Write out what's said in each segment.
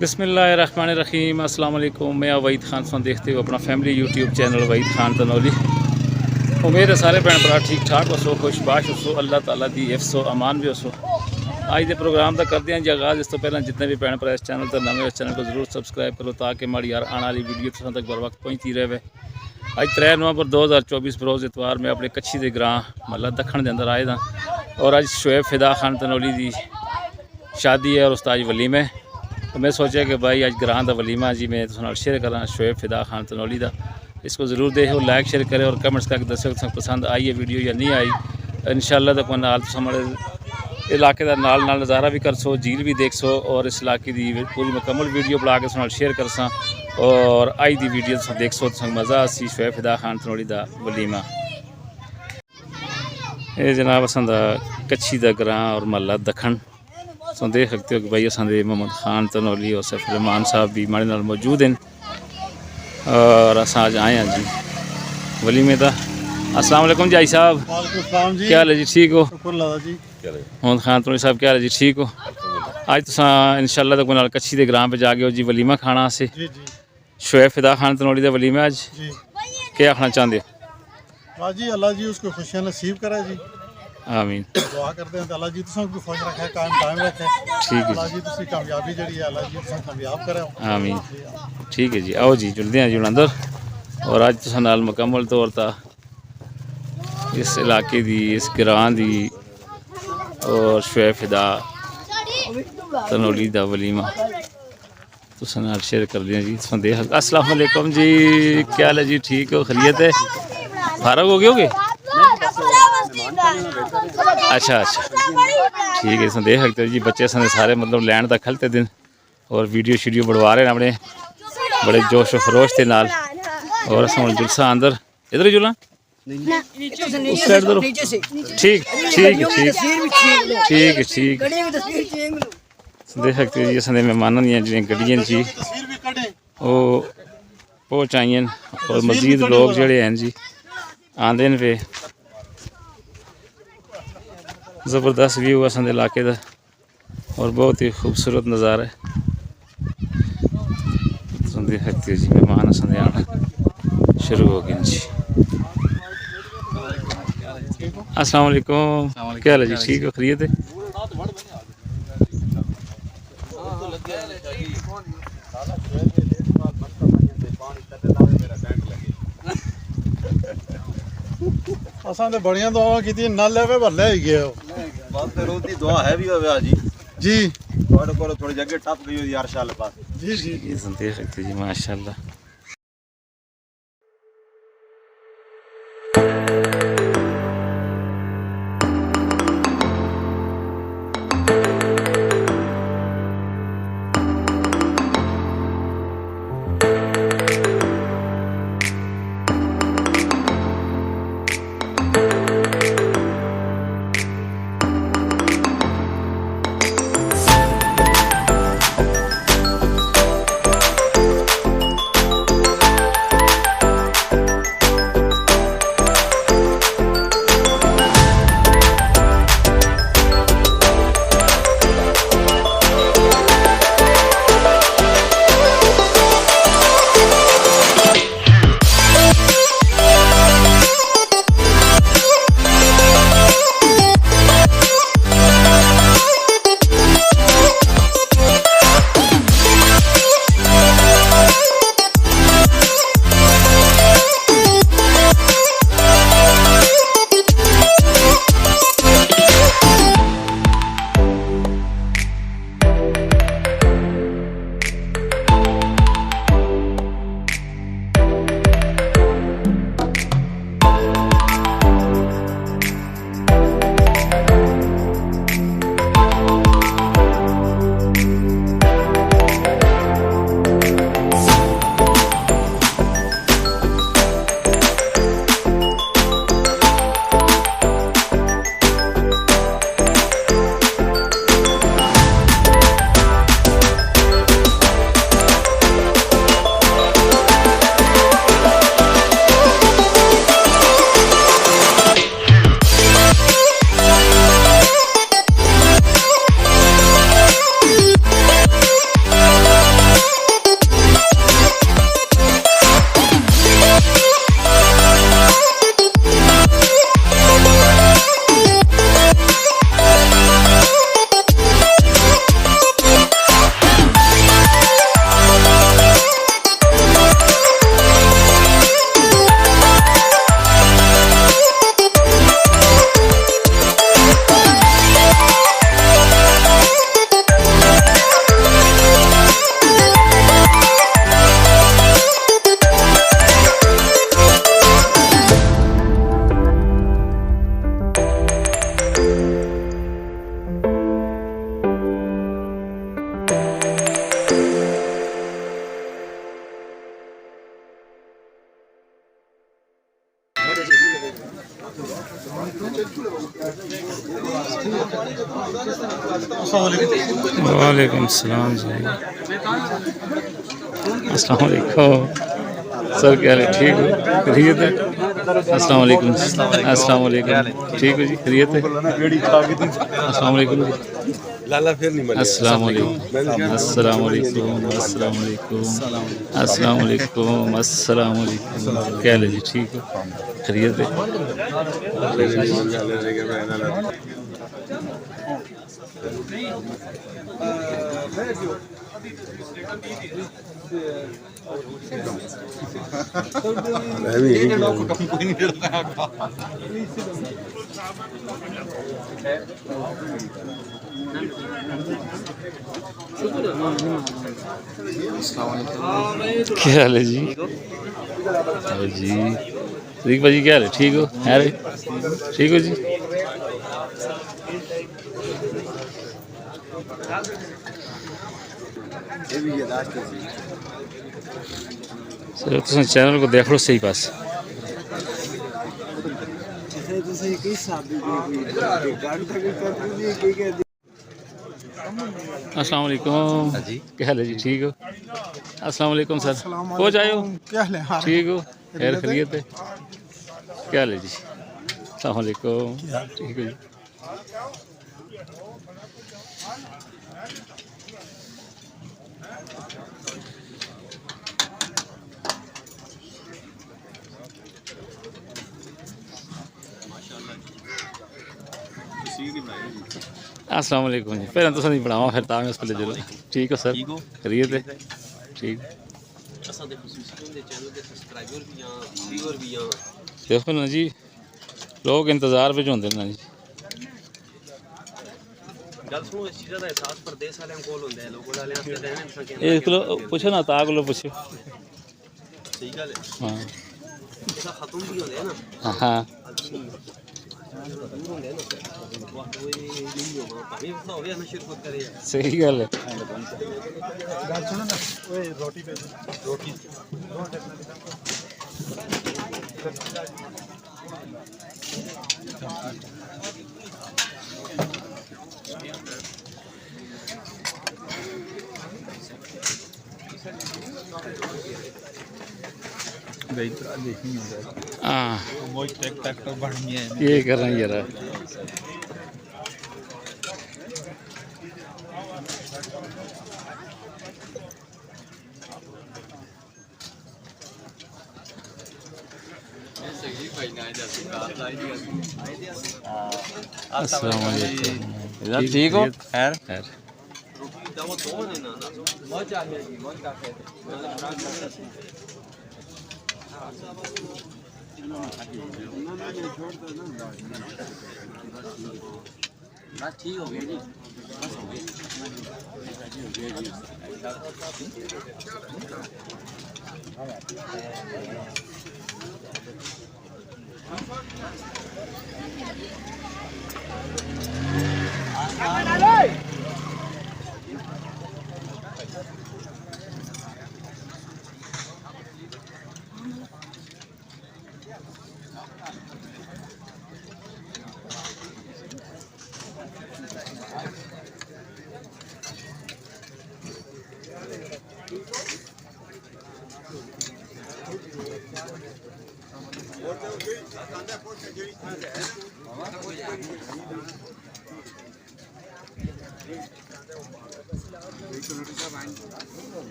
बिस्मिल्लाहिर्रहमानिर्रहीम। अस्सलाम वालेकुम। मैं वहीद खान सुन देखते हो अपना family YouTube channel Waheed Khan Tanoli. उम्मीद है सारे भैन भरा ठीक ठाक हो, खुशबाश हो, अल्लाह ताला दी हिफ्ज़ व अमान भी हो। अज के प्रोग्राम का करते हैं जी आगाज़। इस तो पहले जितने भी भैन भरा इस चैनल पर नवे, इस चैनल को जरूर सबसक्राइब करो ताकि हमारी यार आने वाली वीडियो तुम तक बर वक्त पहुँचती रहे। अज 3 नवंबर 2024 बरोज़ इतवार में अपने कच्छी के ग्रां महला दखन के अंदर आए दा और अज शोएब फिदा खान तनौली की शादी है और उस्ताद वलीमा है। तो मैं सोचा कि भाई अज ग्रां का वलीमा जी मैं तुम शेयर करा शोएब फिदा खान तनौली का। इसको ज़रूर देखो, लाइक शेयर करें और कमेंट्स करके दसो तुम पसंद आई है वीडियो या नहीं आई। इंशाअल्लाह तो नाल हमारे इलाके का नाल नज़ारा भी कर सो, झील भी देख सो और इस इलाके की पूरी मुकम्मल वीडियो बना के तुम शेयर कर सा और आई दी वीडियो तुम देख सो, तुम मज़ा आसी। शोएब फिदा खान तनौली का वलीमा ये जनाब असां कच्छी का ग्रां और महला दखन तो देख सकते हो कि भाई असांदे मोहम्मद खान तनौली और सैफ रहमान साहब भी हमारे नाल मौजूद हैं और असां आज आए हैं जी वलीमे दा। अस्सलाम वालेकुम जी साहब, क्या हाल है जी? ठीक हो? मोहम्मद खान तनौली साहब क्या हाल है जी? ठीक हो? अज तुसां इंशाअल्लाह तक नाल कच्छी के ग्रां पे जाके हो जी वलीमा खाना से शोएब फिदा खान तनौली का वलीमा। अज क्या आखना चाहते हो? जी अल्लाह जी उसको खुशियाँ नसीब करे जी। आमीन। दुआ करते हैं अल्लाह जी तुम भी खुश रखे, कायम रखे। ठीक है अल्लाह जी तुम कामयाबी जी है अल्लाह जी तुम कामयाब करे। आमीन। ठीक है जी, आओ जी जुलते हैं जी अंदर। और अज तुसां नाल मुकम्मल तौर पर इस इलाके की, इस ग्रां की और शोएब फिदा तनौली का वलीमा तुसां नाल शेयर कर दिया जी। तुसां देख अस्सलाम वालेकुम जी, क्या हाल है जी? ठीक हो? खैरियत है? फारग हो गए होगे? अच्छा अच्छा ठीक है। देख सकते हो जी बच्चे सारे मतलब लैंड तक खलते दिन और वीडियो शीडियो बढ़वा रहे हैं अपने बड़े जोश व खरोश के नाल। और अस जुलसा अंदर इधर ही जुला उस साइड दो। ठीक ठीक ठीक ठीक है ठीक। देख सकते हो जी असां मेहमानों दी गड्डियां जी वो पहुँचाइए और मजीद लोग जोड़े हैं जी आंदे पे। ज़बरदस्त व्यू है असांजे इलाके का और बहुत ही खूबसूरत नज़ारा है। देख सकते हो जी मेहमान असांजे आना शुरू हो गए जी। अस्सलाम वालेकुम, क्या हाल है जी? ठीक हो? खैरियत है? असां तो बड़ियां दुआवां कीतियां ना लेवे पर ले ही गए हो। बस ते रोज़ दी दुआ है भी होवे जी जी थोड़े को थोड़ी जगह टप गई हो यार शाल पास जी जी देख सकते जी माशाल्लाह। वालेकुम सलाम जी। अस्सलाम वालेकुम सर, क्या हाल है? ठीक हो? खैरियत है? अस्सलाम वालेकुम। अस्सलाम वालेकुम। ठीक हो जी? खैरियत है? अस्सलाम वालेकुम जी। लाला फिर नहीं मिले। अस्सलाम वालेकुम। अस्सलाम वालेकुम। अस्सलाम वालेकुम। अस्सलाम वालेकुम। अस्सलाम वालेकुम। क्या हाल है जी? ठीक हो? खैरियत है? क्या हाल है जी? हाँ जी सदीक भाजी, क्या हाल है? ठीक हो? है रे? ठीक हो जी? सर तुम चैनल को देख लो सही पास। अस्सलाम वालेकुम। क्या हाल है जी? ठीक हो? अस्सलाम वालेकुम सर, हो जाए हो? क्या हाल है? ठीक हो? खैर खैरियत है? क्या हाल है जी? अस्सलाम वालेकुम। ठीक हो जी? अस्सलाम वालेकुम जी। पहले तो नहीं बनावा, फिर तां उस पहले चलो। ठीक हो सर? खैरियत है? ठीक। देखो ना जी, लोग इंतजार ਵਿੱਚ ਹੁੰਦੇ ਨੇ ਜੀ। ਗੱਲ ਸੁਣੋ, ਇਸ ਚੀਜ਼ਾਂ ਦਾ ਅਹਿਸਾਸ ਪ੍ਰਦੇਸ਼ ਵਾਲਿਆਂ ਕੋਲ ਹੁੰਦਾ ਹੈ, ਲੋਕਲ ਵਾਲਿਆਂ ਤੇ ਰਹਿਣ ਸਕੇ। ਇਹ ਕੋਲ ਪੁੱਛੋ ਨਾ, ਤਾਂ ਕੋਲ ਪੁੱਛੋ। ਸਹੀ ਗੱਲ ਹੈ। ਹਾਂ ਇਹਦਾ ਖਤਮ ਵੀ ਹੁੰਦੇ ਆ ਨਾ। ਹਾਂ ਦੂਰ ਹੁੰਦੇ ਆ ਨਾ, ਬਹੁਤ ਉਹ ਨਹੀਂ ਹੋਣਾ, ਭਾਵੇਂ ਉਸਦਾ ਹੋਵੇ ਨਾ ਸ਼ਿਰਕਤ ਕਰੇ। ਸਹੀ ਗੱਲ ਹੈ। ਗੱਲ ਸੁਣੋ ਨਾ, ਓਏ ਰੋਟੀ ਭੇਜ ਰੋਟੀ। हाँ वो ट्रैक्टर बढ़ गया है। ये कर रहे हैं यार। अस्सलाम वालेकुम। ठीक हो? खैर खैर। ठीक हो गया जी।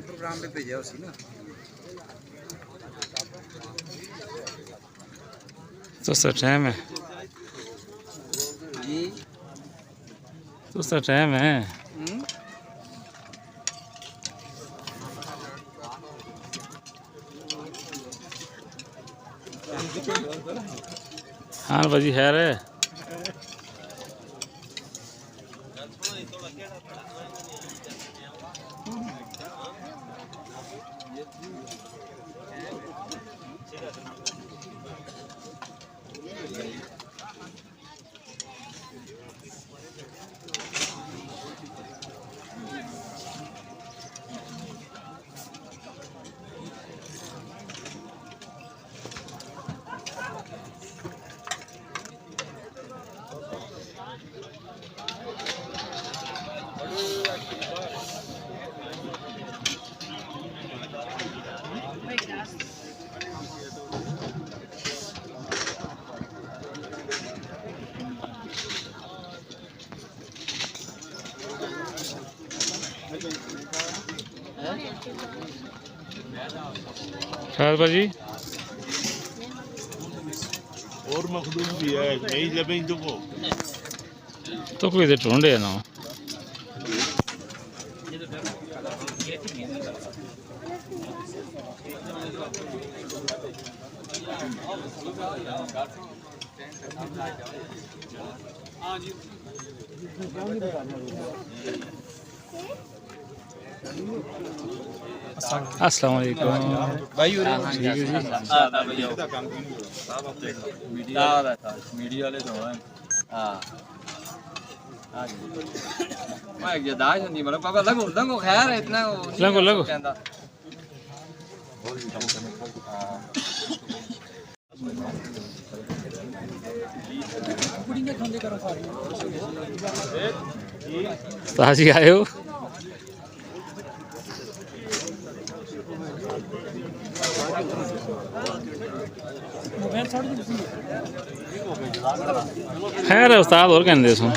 प्रोग्राम पे भेजा उसी ना। तो सर टाइम है जी तो सर टाइम है। हाँ भाजी है रे। खैर भाजी और मखदूम भी है नहीं लबे तो कोई तो ढूंढे ना अस्सलाम वालेकुम भाई ठीक है जी मीडिया वाले तो हैं हां मैं ये दाज नहीं मतलब पापा लगो लगो खैर है इतना लगो लगो ताजी आए हो खैर है उस्ताद और कहते सो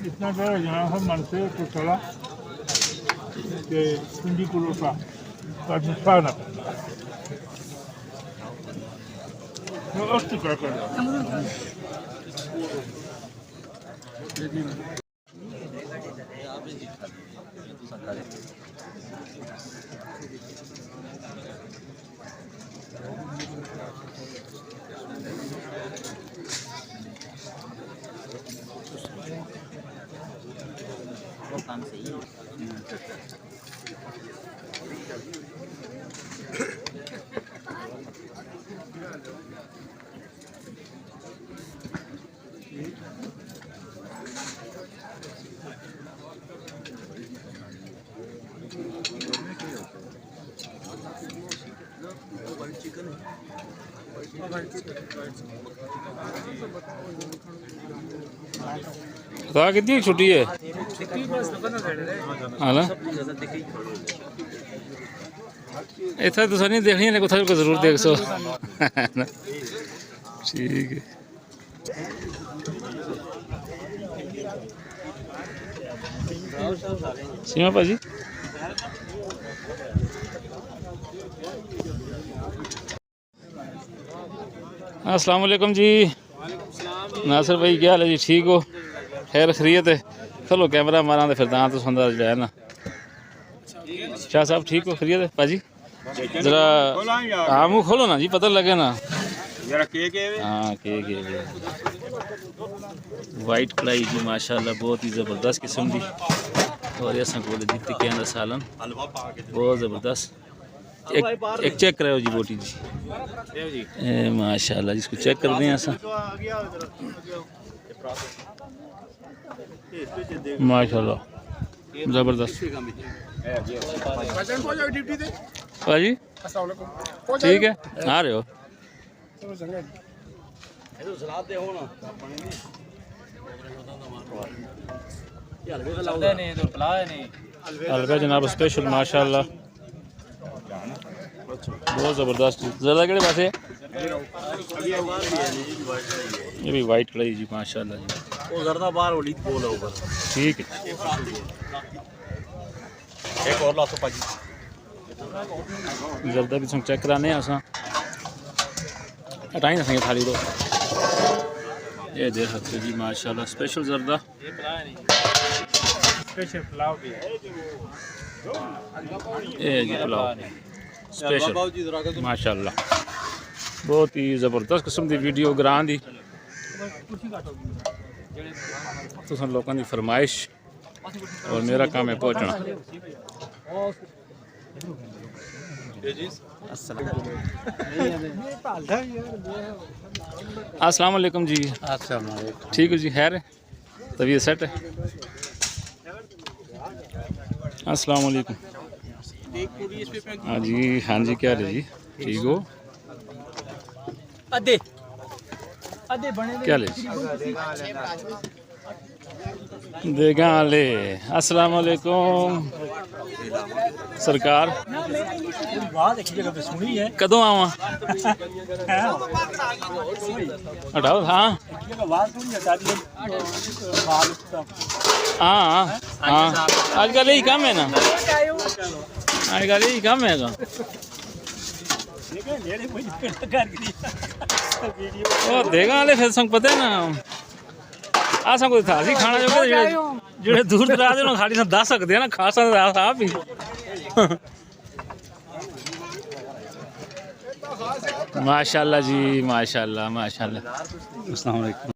इतना डर यहाँ हम मन से तो चला कि कुंडी को लोटा पर नुकसान तो क्या कर काम सही है पता कितनी छुट्टी है हाँ ना इतना तो नहीं देखनी है कुछ जरूर देख सो ठीक है सीमा भाजी अस्सलाम वालेकुम जी नासिर भाई क्या हाल है जी ठीक हो खैर खरीत है चलो कैमरा मारा तो फिर दां तो सुंदर जो है ना शाह साहब ठीक हो खरीत है भाजी जरा हाँ मुँह खोलो ना जी पता लगे ना हाँ के वाइट कढ़ाई जी माशाल्लाह बहुत ही ज़बरदस्त किस्म की और असा को दी कहना सालन बहुत ज़बरदस्त एक चेक कराओ जी बोटी जी माशाल्लाह जिसको चेक कर दें ऐसा माशाल्लाह ज़बरदस्त भाजी ठीक है आ रहे हो हल्का जनाब स्पेशल माशाल्लाह बहुत ज़बरदस्त ज़्यादा केड़े पासे ये भी वाइट कढ़ाई जी माशाल्लाह जी वो जरदा बाहर वाली बोल है ऊपर ठीक है एक और लासो पाजी जर्दा भी चेक कराने असा हटाई ना थाली दो ये देख सकते जी माशाल्लाह स्पेशल जर्दा स्पेशल पुलाव भी है ये जी पुलाव स्पेशल माशाल्लाह बहुत ही ज़बरदस्त किस्म की वीडियो ग्रां दी तुम लोगों की फरमाइश और मेरा काम है पहुँचना अस्सलाम वालेकुम जी ठीक हो जी खैर है तबीयत सेट है अस्सलाम वालेकुम हाँ जी क्या है जी ठीक हो अदे अदे बने क्या ले देगा ले अस्सलाम वालेकुम सरकार कदों आवा हटाओ हाँ हाँ हाँ आजकल यही काम है ना आजकल यही काम है का ओ देगा ले फिर संग पता है ना आ सब कुछ था सी खाना जो जेड़े दूर दराज ਨੂੰ ਖਾਲੀ ਨਾ ਦੱਸ ਸਕਦੇ ਆ ਨਾ ਖਾ ਸਕਦੇ ਆ ਆਪ ਹੀ माशाल्लाह जी माशाल्लाह माशाल्लाह अस्सलाम वालेकुम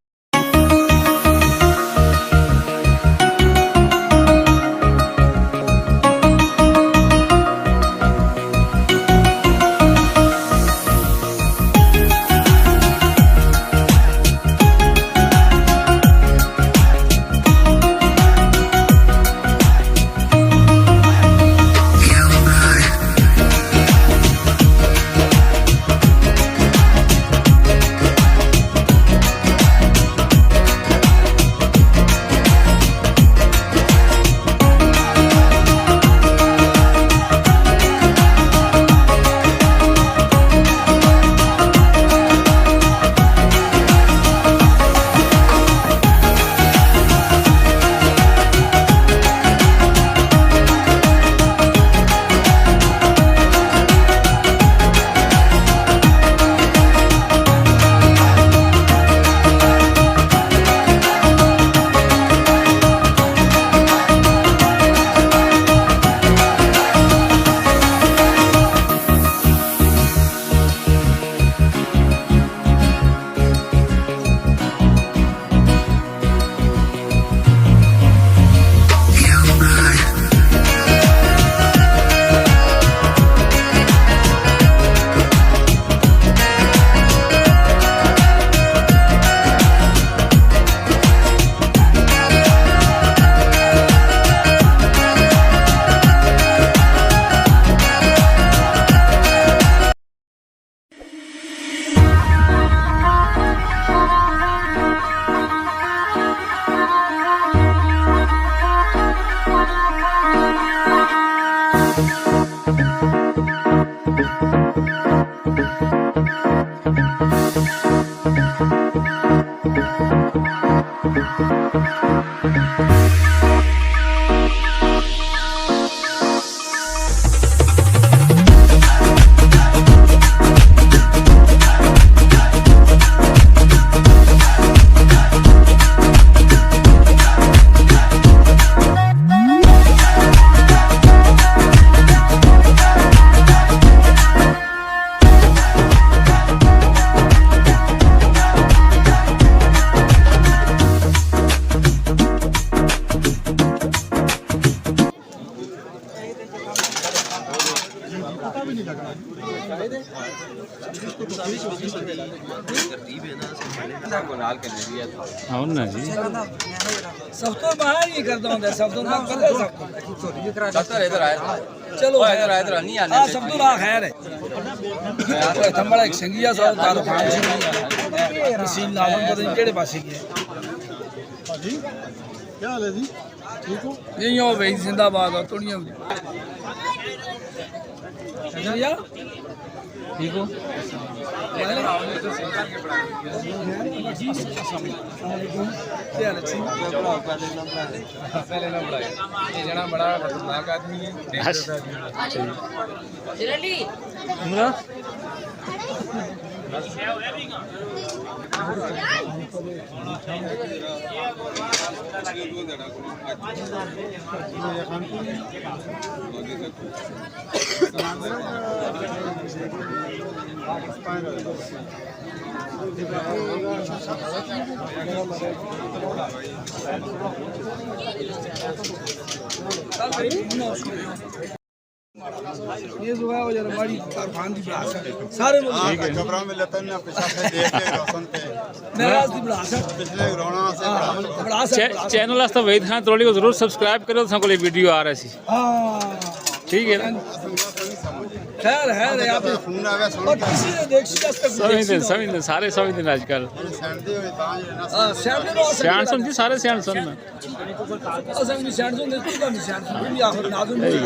आओ ना जी सब तो बाहर ही करता हूँ सब तो ना कर दे सब इधर आए चलो इधर नहीं आने हाँ सब तो ना खैर है थंबड़ा एक संगिया साहब तारो खान जी सीन लावन पता नहीं केड़े पासे की जी क्या हाल है जी ठीक हो यही हो भाई जिंदाबाद हो तुड़िया संगिया ठीक हो इमरान ये जो है वो जरा बड़ी कारखान की ब्लास है सारे लोग घबरा में लेते ना पीछा से देखते रोशन पे नाराज की ब्लास है पिछले रोना से ब्लास है चैनल आस्ता वहीद खान त्रोली को जरूर सब्सक्राइब करो तो वीडियो आ रहा है हां ठीक है ना समझ खैर है रे आप ਫੋਨ ਆ ਗਿਆ और किसी ने देख सी जस्ट ਸਮਝਦੇ ਸਾਰੇ ਸਮਝਦੇ ਨੇ ਅੱਜ ਕੱਲ ਸੈਂਦੇ ਹੋਏ ਤਾਂ ਜਿਹੜਾ हां सैंड नो ਸਿਆਣ ਸੁਣ ਜੀ ਸਾਰੇ ਸਿਆਣ ਸੁਣ असन भी सैंड सुन तू का सैंड सुन भी आखिर नाजुम नहीं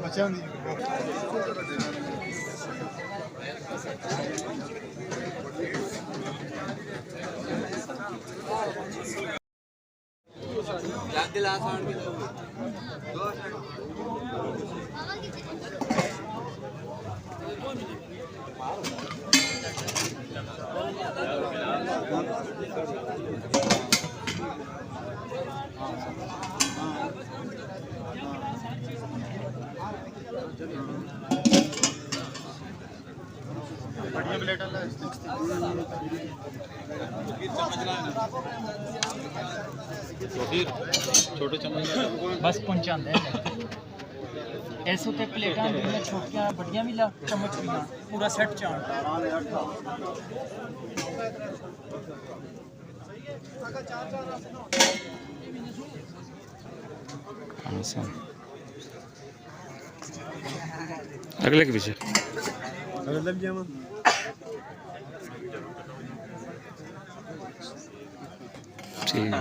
ਬੱਚਿਆਂ ਦੀ ਬੜੀਆਂ ਪਲੇਟਾਂ ਲੈ ਛੋਟੇ ਚਮਚ बस पहुंचाते हैं इस उत्ते प्लेटां होंदियां छोटियां बड़ियां भी ला चम्मच भी ला पूरा सैट चाण अगले के पीछे ठीक है।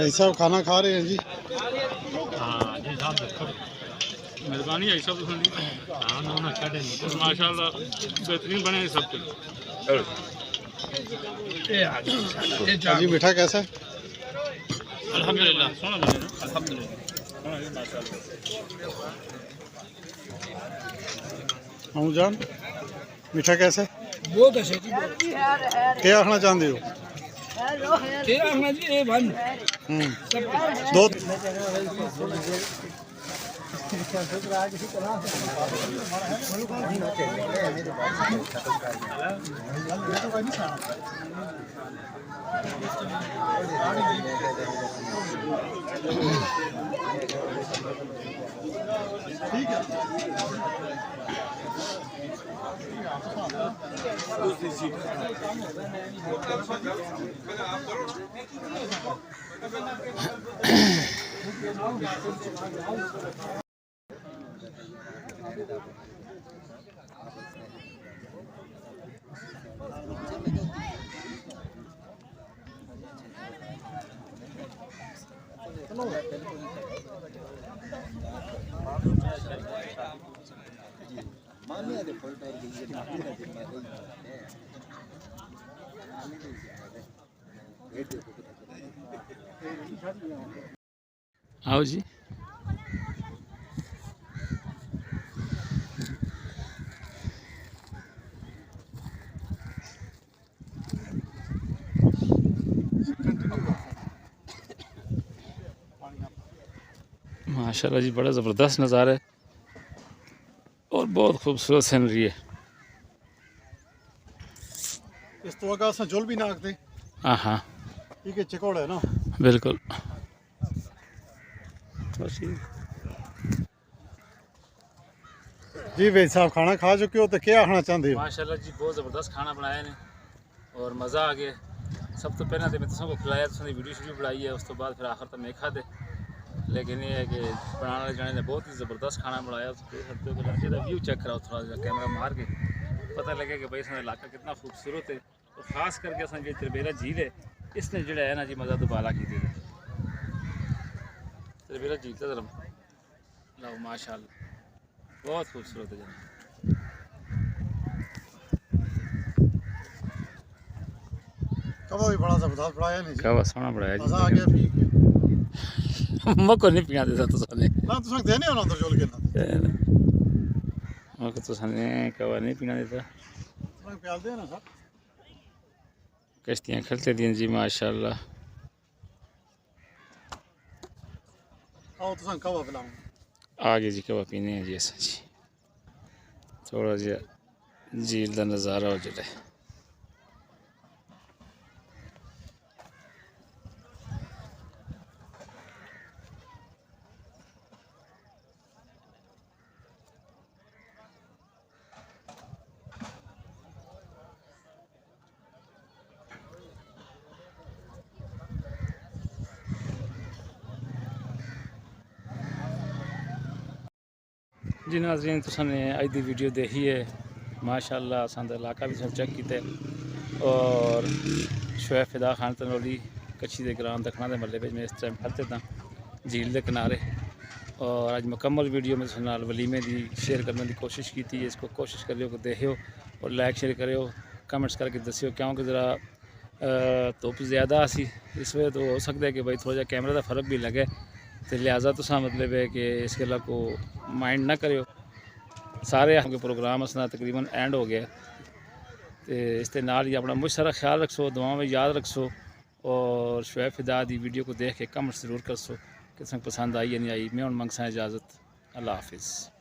भाई साहब खाना खा रहे हैं जी। हाँ जी साहब देखो मेहरबानी है सब सुन हाँ ना छे माशाल्लाह बेहतरीन बने सब कुछ। जी मीठा कैसा है? अल्हम्दुलिल्लाह सोना बने ना अल्हम्दुलिल्लाह हम जान मीठा कैसा है? बहुत अच्छे जी क्या आखना चाहते हो? तेरा आखना जी ए बन दो आओ जी। माशाल्लाह जी बड़ा ज़बरदस्त नज़ारा है और बहुत खूबसूरत सीनरी है। इस तो अगर असां जुल भी नाकते हाँ हाँ ठीक है चिकोड़ा है ना बिल्कुल। जी भाई साहब खाना खा चुके हो तो क्या आखना चाहते हो? माशाल्लाह जी बहुत ज़बरदस्त खाना बनाया ने और मज़ा आ गया। सब तो पहले तो मैं तुम को खिलाया, तुमने वीडियो बनाई है, उस तो बाद फिर आखिर तक मैं खाते। लेकिन ये है कि बनाने वाले जाने ने बहुत ही ज़बरदस्त खाना बनाया। व्यू चेक कराओ थोड़ा सा कैमरा मार के, पता लगे कि भाई इसका इलाका कितना खूबसूरत है। और ख़ास करके असा जो त्रिबेरा झील है इसने जोड़ा है ना जी मज़ा दोबारा की दे त्रिबेरा झील का जरा लो माशाल्लाह बहुत खूबसूरत है जनाब। कब भी बड़ा जबरदस्त बनाया नहीं जी। क्या सोना बनाया जी। असां आगे पी के मको नहीं पिया देता तो साने ना तुसां देने हो ना अंदर जुल के ना मको तो साने कवा नहीं पीना देता। तुसां प्याल दे ना सर कश्तियाँ खलते दी जी माशाल्लाह। आओ तुसां कब पिलाऊं आगे जी कवा पीने हैं जी ऐसा जी थोड़ा जहा झील का नज़ारा हो जाए। जी नाज़रीन तुसाने अज दी वीडियो देखी है माशाल्लाह असां दा इलाका भी सब चेक किया और शोएब फिदा खान तनोली कच्छी दे ग्राम दखना दे महल्ले में इस टाइम खड़ते था झील के किनारे। और अज मुकम्मल वीडियो में तुहाडे नाल वलीमे दी शेयर करने की कोशिश की थी। इसको कोशिश करियो कि देखियो और लाइक शेयर करियो कमेंट्स करके दसियो क्योंकि ज़रा धुप ज़्यादा सी इस वजह तो हो सकता है कि भाई थोड़ा जा कैमरे का फ़र्क भी लगे तो लिहाजा तुसा मतलब है कि इस गल को माइंड ना करियो। सारे आपके प्रोग्राम असना तकरीबन एंड हो गया तो इसके नाल ही अपना मुझ सारा ख्याल रखो, दुआ में याद रखो और शोएब फिदा दी वीडियो को देख के कमेंट्स ज़रूर करसो कि पसंद आई या नहीं आई। मैं हूँ मंगसा इजाज़त। अल्लाह हाफिज़।